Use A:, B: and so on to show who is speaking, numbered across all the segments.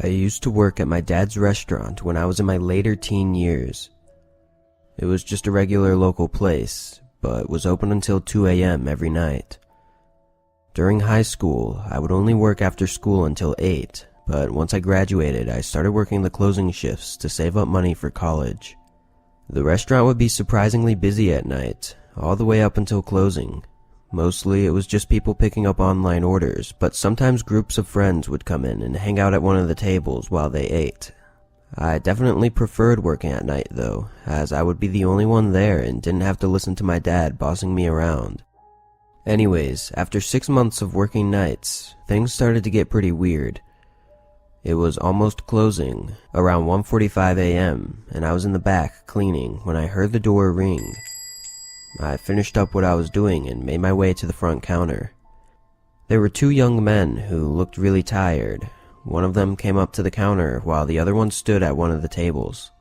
A: I used to work at my dad's restaurant when I was in my later teen years. It was just a regular local place, but was open until 2 a.m. every night. During high school, I would only work after school until 8, but once I graduated, I started working the closing shifts to save up money for college. The restaurant would be surprisingly busy at night, all the way up until closing. Mostly it was just people picking up online orders, but sometimes groups of friends would come in and hang out at one of the tables while they ate. I definitely preferred working at night though, as I would be the only one there and didn't have to listen to my dad bossing me around. Anyways, after 6 months of working nights, things started to get pretty weird. It was almost closing, around 1:45 a.m., and I was in the back cleaning when I heard the door ring. I finished up what I was doing and made my way to the front counter. There were 2 young men who looked really tired. One of them came up to the counter while the other one stood at one of the tables.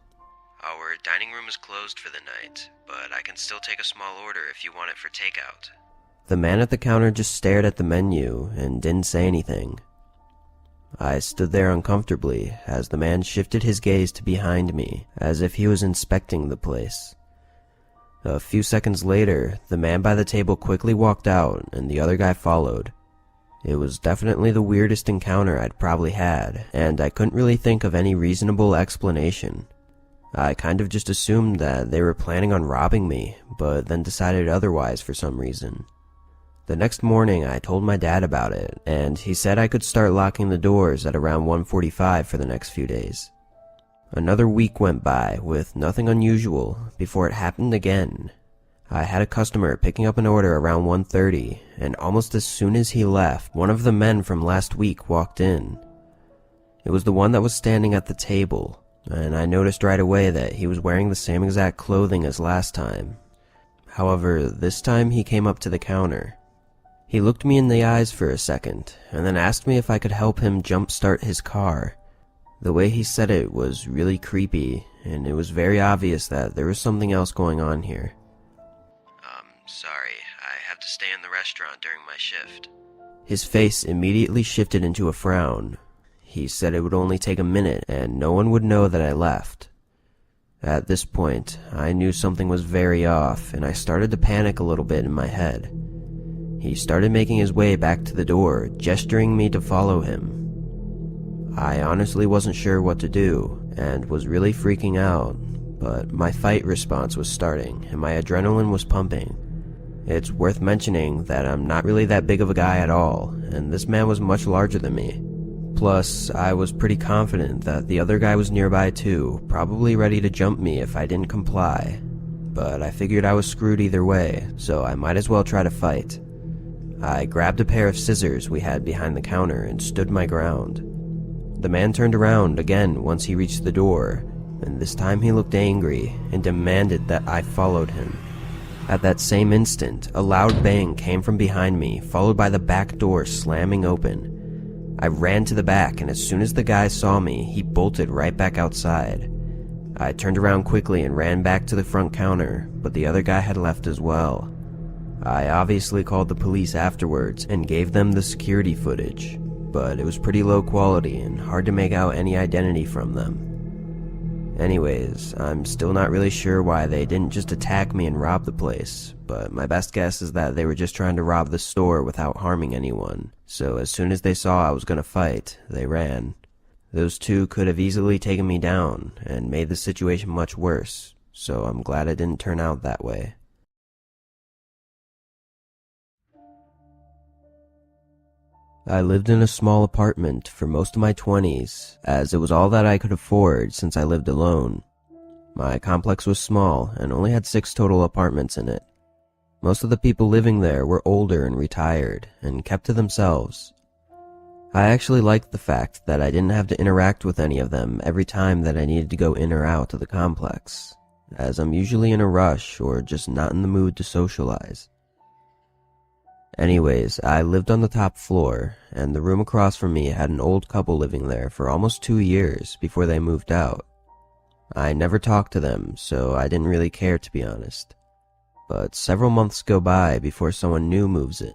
A: "Our dining room is closed for the night, but I can still take a small order if you want it for takeout." The man at the counter just stared at the menu and didn't say anything. I stood there uncomfortably as the man shifted his gaze to behind me, as if he was inspecting the place. A few seconds later, the man by the table quickly walked out and the other guy followed. It was definitely the weirdest encounter I'd probably had, and I couldn't really think of any reasonable explanation. I kind of just assumed that they were planning on robbing me, but then decided otherwise for some reason. The next morning I told my dad about it, and he said I could start locking the doors at around 1:45 for the next few days. Another week went by with nothing unusual before it happened again. I had a customer picking up an order around 1:30, and almost as soon as he left, one of the men from last week walked in. It was the one that was standing at the table, and I noticed right away that he was wearing the same exact clothing as last time. However, this time he came up to the counter. He looked me in the eyes for a second, and then asked me if I could help him jump-start his car. The way he said it was really creepy, and it was very obvious that there was something else going on here. Sorry, I have to stay in the restaurant during my shift." His face immediately shifted into a frown. He said it would only take a minute and no one would know that I left. At this point, I knew something was very off, and I started to panic a little bit in my head. He started making his way back to the door, gesturing me to follow him. I honestly wasn't sure what to do, and was really freaking out, but my fight response was starting, and my adrenaline was pumping. It's worth mentioning that I'm not really that big of a guy at all, and this man was much larger than me. Plus, I was pretty confident that the other guy was nearby too, probably ready to jump me if I didn't comply. But I figured I was screwed either way, so I might as well try to fight. I grabbed a pair of scissors we had behind the counter and stood my ground. The man turned around again once he reached the door, and this time he looked angry and demanded that I followed him. At that same instant, a loud bang came from behind me, followed by the back door slamming open. I ran to the back, and as soon as the guy saw me, he bolted right back outside. I turned around quickly and ran back to the front counter, but the other guy had left as well. I obviously called the police afterwards and gave them the security footage, but it was pretty low quality and hard to make out any identity from them. Anyways, I'm still not really sure why they didn't just attack me and rob the place, but my best guess is that they were just trying to rob the store without harming anyone, so as soon as they saw I was gonna fight, they ran. Those 2 could have easily taken me down and made the situation much worse, so I'm glad it didn't turn out that way. I lived in a small apartment for most of my 20s, as it was all that I could afford since I lived alone. My complex was small and only had 6 total apartments in it. Most of the people living there were older and retired, and kept to themselves. I actually liked the fact that I didn't have to interact with any of them every time that I needed to go in or out of the complex, as I'm usually in a rush or just not in the mood to socialize. Anyways, I lived on the top floor, and the room across from me had an old couple living there for almost 2 years before they moved out. I never talked to them, so I didn't really care, to be honest. But several months go by before someone new moves in,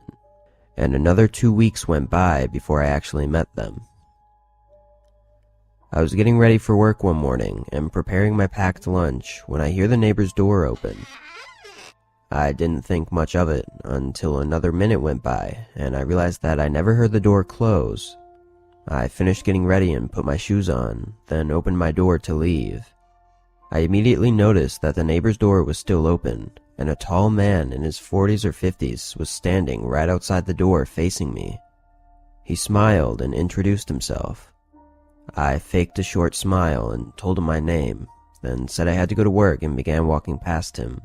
A: and another 2 weeks went by before I actually met them. I was getting ready for work one morning and preparing my packed lunch when I hear the neighbor's door open. I didn't think much of it until another minute went by and I realized that I never heard the door close. I finished getting ready and put my shoes on, then opened my door to leave. I immediately noticed that the neighbor's door was still open, and a tall man in his 40s or 50s was standing right outside the door facing me. He smiled and introduced himself. I faked a short smile and told him my name, then said I had to go to work and began walking past him.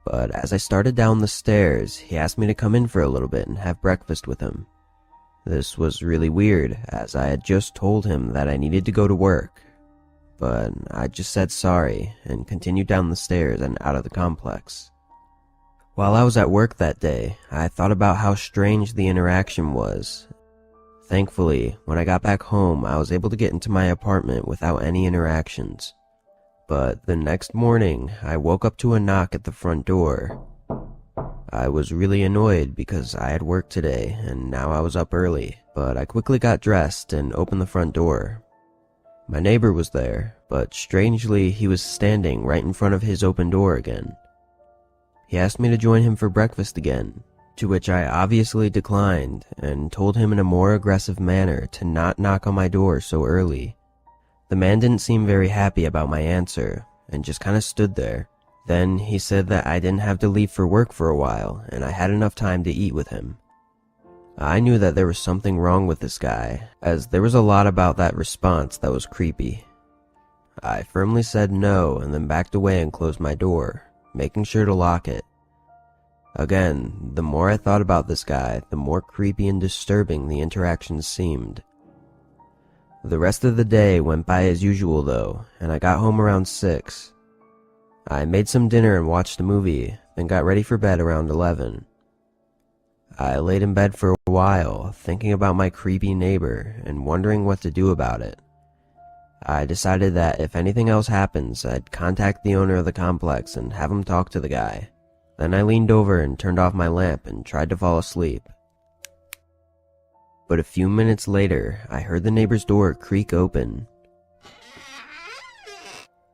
A: But as I started down the stairs, he asked me to come in for a little bit and have breakfast with him. This was really weird, as I had just told him that I needed to go to work. But I just said sorry and continued down the stairs and out of the complex. While I was at work that day, I thought about how strange the interaction was. Thankfully, when I got back home, I was able to get into my apartment without any interactions. But the next morning, I woke up to a knock at the front door. I was really annoyed because I had work today and now I was up early, but I quickly got dressed and opened the front door. My neighbor was there, but strangely he was standing right in front of his open door again. He asked me to join him for breakfast again, to which I obviously declined and told him in a more aggressive manner to not knock on my door so early. The man didn't seem very happy about my answer and just kinda stood there. Then he said that I didn't have to leave for work for a while and I had enough time to eat with him. I knew that there was something wrong with this guy, as there was a lot about that response that was creepy. I firmly said no and then backed away and closed my door, making sure to lock it. Again, the more I thought about this guy, the more creepy and disturbing the interactions seemed. The rest of the day went by as usual though, and I got home around 6. I made some dinner and watched a movie, then got ready for bed around 11. I laid in bed for a while, thinking about my creepy neighbor and wondering what to do about it. I decided that if anything else happens, I'd contact the owner of the complex and have him talk to the guy. Then I leaned over and turned off my lamp and tried to fall asleep. But a few minutes later, I heard the neighbor's door creak open.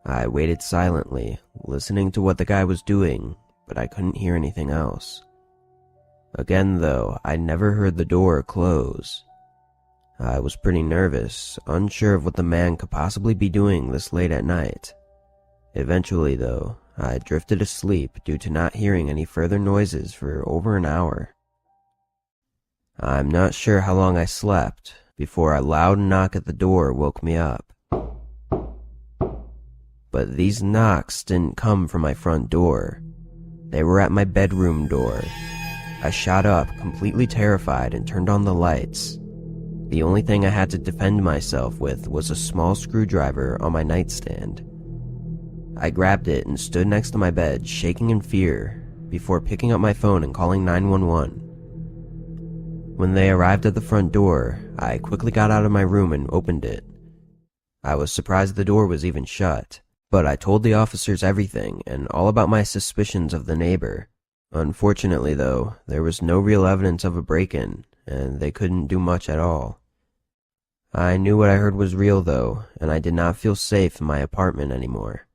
A: I waited silently, listening to what the guy was doing, but I couldn't hear anything else. Again though, I never heard the door close. I was pretty nervous, unsure of what the man could possibly be doing this late at night. Eventually though, I drifted asleep due to not hearing any further noises for over an hour. I'm not sure how long I slept before a loud knock at the door woke me up. But these knocks didn't come from my front door. They were at my bedroom door. I shot up, completely terrified, and turned on the lights. The only thing I had to defend myself with was a small screwdriver on my nightstand. I grabbed it and stood next to my bed, shaking in fear, before picking up my phone and calling 911. When they arrived at the front door, I quickly got out of my room and opened it. I was surprised the door was even shut, but I told the officers everything and all about my suspicions of the neighbor. Unfortunately though, there was no real evidence of a break-in, and they couldn't do much at all. I knew what I heard was real though, and I did not feel safe in my apartment anymore.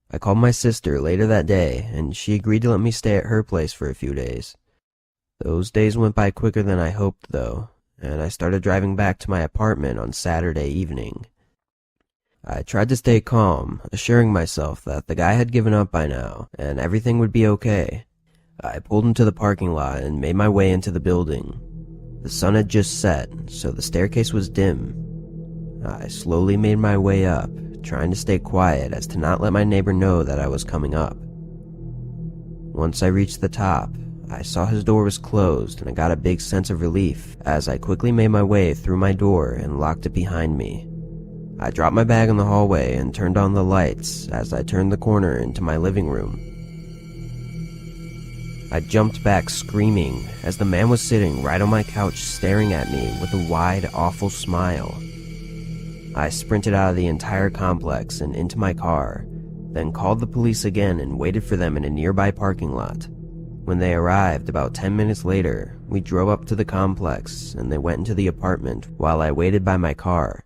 A: I called my sister later that day, and she agreed to let me stay at her place for a few days. Those days went by quicker than I hoped though, and I started driving back to my apartment on Saturday evening. I tried to stay calm, assuring myself that the guy had given up by now, and everything would be okay. I pulled into the parking lot and made my way into the building. The sun had just set, so the staircase was dim. I slowly made my way up, trying to stay quiet as to not let my neighbor know that I was coming up. Once I reached the top, I saw his door was closed and I got a big sense of relief as I quickly made my way through my door and locked it behind me. I dropped my bag in the hallway and turned on the lights as I turned the corner into my living room. I jumped back screaming as the man was sitting right on my couch staring at me with a wide, awful smile. I sprinted out of the entire complex and into my car, then called the police again and waited for them in a nearby parking lot. When they arrived about 10 minutes later, we drove up to the complex and they went into the apartment while I waited by my car.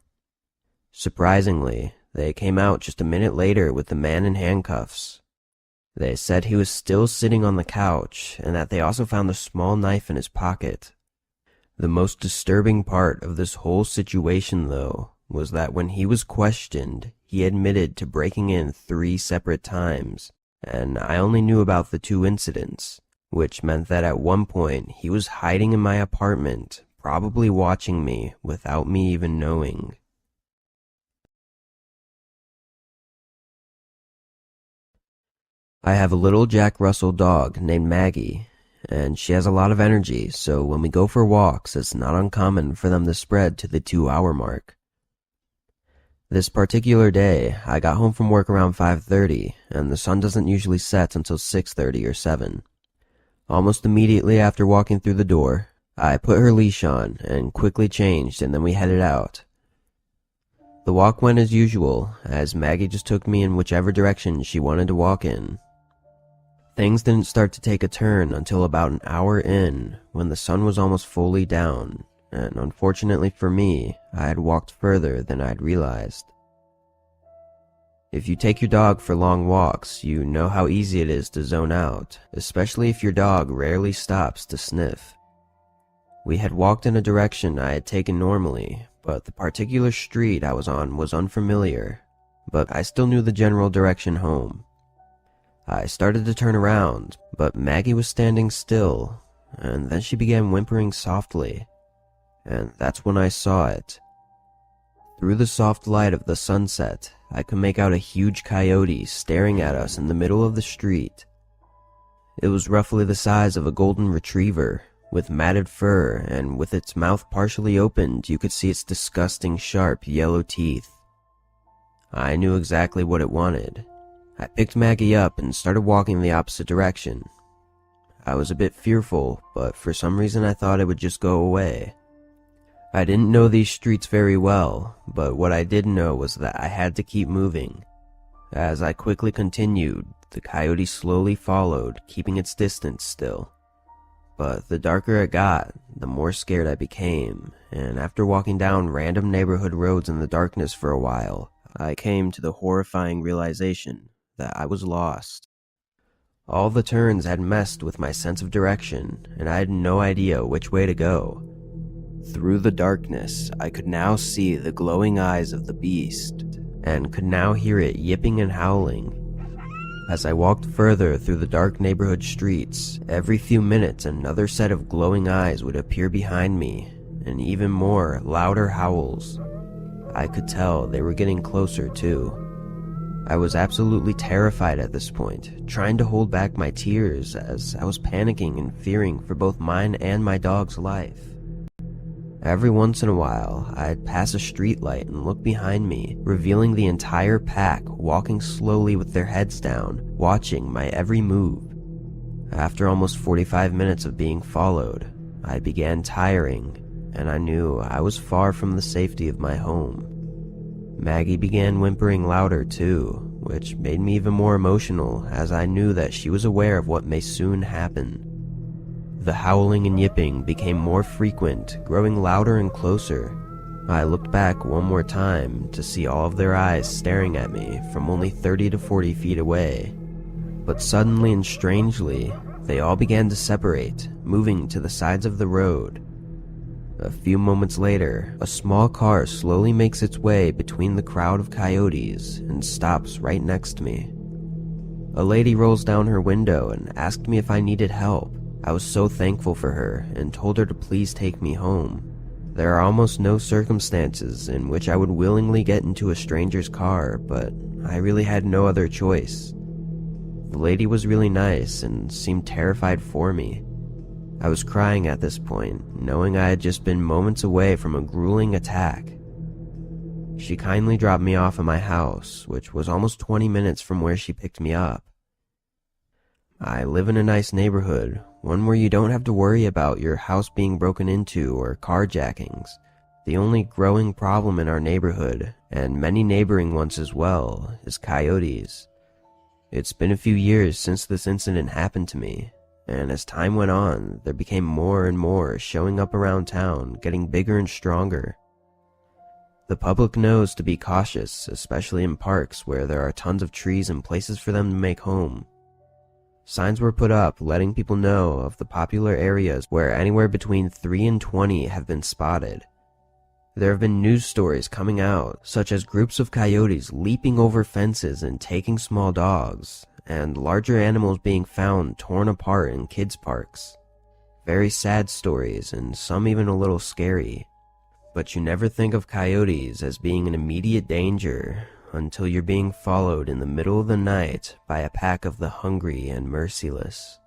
A: Surprisingly, they came out just a minute later with the man in handcuffs. They said he was still sitting on the couch and that they also found a small knife in his pocket. The most disturbing part of this whole situation, though, was that when he was questioned, he admitted to breaking in 3 separate times, and I only knew about the 2 incidents, which meant that at one point he was hiding in my apartment, probably watching me without me even knowing. I have a little Jack Russell dog named Maggie, and she has a lot of energy, so when we go for walks, it's not uncommon for them to spread to the 2-hour mark. This particular day, I got home from work around 5:30, and the sun doesn't usually set until 6:30 or 7. Almost immediately after walking through the door, I put her leash on and quickly changed, and then we headed out. The walk went as usual, as Maggie just took me in whichever direction she wanted to walk in. Things didn't start to take a turn until about an hour in, when the sun was almost fully down, and unfortunately for me, I had walked further than I'd realized. If you take your dog for long walks, you know how easy it is to zone out, especially if your dog rarely stops to sniff. We had walked in a direction I had taken normally, but the particular street I was on was unfamiliar, but I still knew the general direction home. I started to turn around, but Maggie was standing still, and then she began whimpering softly, and that's when I saw it. Through the soft light of the sunset, I could make out a huge coyote staring at us in the middle of the street. It was roughly the size of a golden retriever, with matted fur, and with its mouth partially opened, you could see its disgusting sharp yellow teeth. I knew exactly what it wanted. I picked Maggie up and started walking in the opposite direction. I was a bit fearful, but for some reason I thought it would just go away. I didn't know these streets very well, but what I did know was that I had to keep moving. As I quickly continued, the coyote slowly followed, keeping its distance still. But the darker it got, the more scared I became, and after walking down random neighborhood roads in the darkness for a while, I came to the horrifying realization that I was lost. All the turns had messed with my sense of direction, and I had no idea which way to go. Through the darkness, I could now see the glowing eyes of the beast, and could now hear it yipping and howling. As I walked further through the dark neighborhood streets, every few minutes another set of glowing eyes would appear behind me, and even more, louder howls. I could tell they were getting closer too. I was absolutely terrified at this point, trying to hold back my tears as I was panicking and fearing for both mine and my dog's life. Every once in a while, I'd pass a streetlight and look behind me, revealing the entire pack walking slowly with their heads down, watching my every move. After almost 45 minutes of being followed, I began tiring, and I knew I was far from the safety of my home. Maggie began whimpering louder too, which made me even more emotional as I knew that she was aware of what may soon happen. The howling and yipping became more frequent, growing louder and closer. I looked back one more time to see all of their eyes staring at me from only 30 to 40 feet away. But suddenly and strangely, they all began to separate, moving to the sides of the road. A few moments later, a small car slowly makes its way between the crowd of coyotes and stops right next to me. A lady rolls down her window and asked me if I needed help. I was so thankful for her and told her to please take me home. There are almost no circumstances in which I would willingly get into a stranger's car, but I really had no other choice. The lady was really nice and seemed terrified for me. I was crying at this point, knowing I had just been moments away from a grueling attack. She kindly dropped me off at my house, which was almost 20 minutes from where she picked me up. I live in a nice neighborhood, one where you don't have to worry about your house being broken into or carjackings. The only growing problem in our neighborhood, and many neighboring ones as well, is coyotes. It's been a few years since this incident happened to me, and as time went on, there became more and more showing up around town, getting bigger and stronger. The public knows to be cautious, especially in parks where there are tons of trees and places for them to make home. Signs were put up letting people know of the popular areas where anywhere between 3 and 20 have been spotted. There have been news stories coming out, such as groups of coyotes leaping over fences and taking small dogs, and larger animals being found torn apart in kids' parks. Very sad stories, and some even a little scary. But you never think of coyotes as being an immediate danger until you're being followed in the middle of the night by a pack of the hungry and merciless.